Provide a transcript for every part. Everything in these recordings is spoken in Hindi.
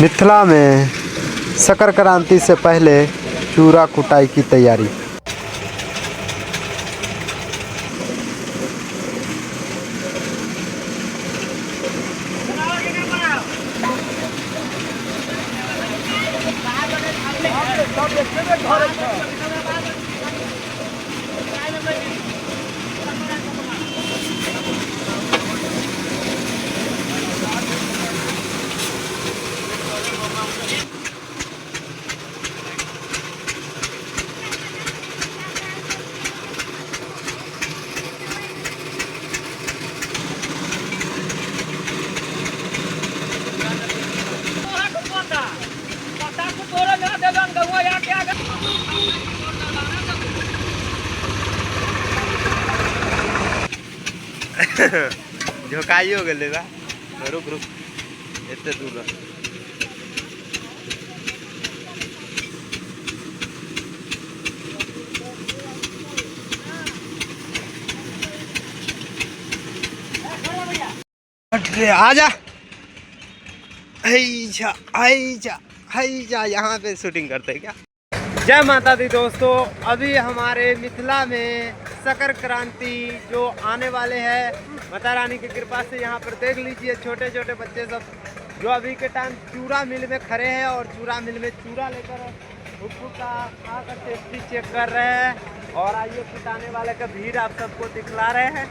मिथिला में शकर क्रांति से पहले चूरा कुटाई की तैयारी। झोकाई हो गए बा। रुक रुक इतने दूर आजा जा यहाँ पे शूटिंग करते हैं क्या। जय माता दी दोस्तों, अभी हमारे मिथिला में शकर क्रांति जो आने वाले हैं, माता रानी की कृपा से यहाँ पर देख लीजिए छोटे छोटे बच्चे सब जो अभी के टाइम चूरा मिल में खड़े हैं और चूरा मिल में चूरा लेकर हुक्कू का आकर सेफ्टी चेक कर रहे हैं। और आइए कुटाने वाले का भीड़ आप सबको दिखला रहे हैं।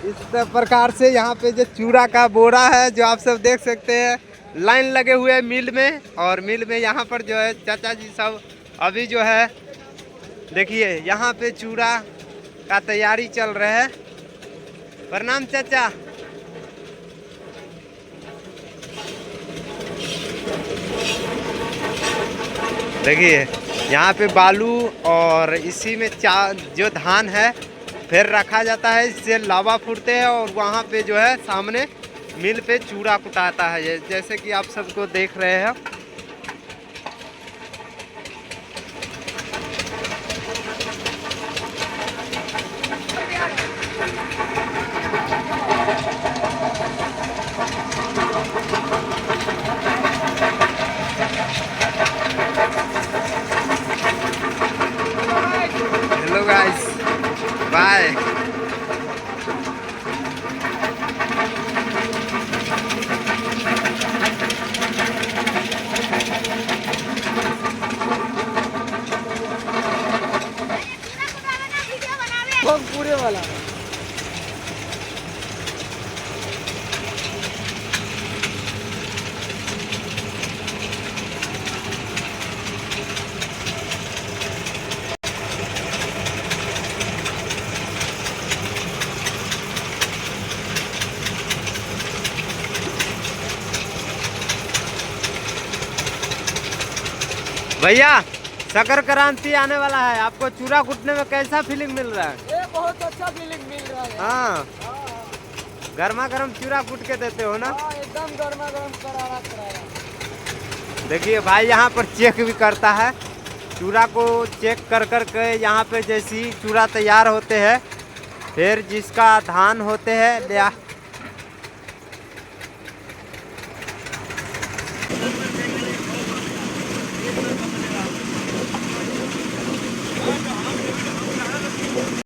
इस प्रकार से यहाँ पे जो चूरा का बोरा है जो आप सब देख सकते हैं, लाइन लगे हुए हैं मिल में। और मिल में यहाँ पर जो है चाचा जी सब अभी जो है देखिए यहाँ पे चूरा का तैयारी चल रहा है। प्रणाम चाचा। देखिए यहाँ पे बालू और इसी में जो धान है फिर रखा जाता है, इससे लावा फूटते हैं और वहाँ पे जो है सामने मिल पे चूरा कुटाता है, जैसे कि आप सबको देख रहे हैं। Hello guys, bye. पूरे वाला भैया, शकर क्रांति आने वाला है, आपको चूरा कुटने में कैसा फीलिंग मिल रहा है? ये बहुत अच्छा फीलिंग मिल रहा है। हाँ, गर्मा गर्म चूरा कूट के देते हो ना? एकदम गर्मा गर्म करारा। देखिए भाई यहाँ पर चेक भी करता है, चूरा को चेक कर कर के यहाँ पे जैसी चूरा तैयार होते हैं फिर जिसका धान होते हैं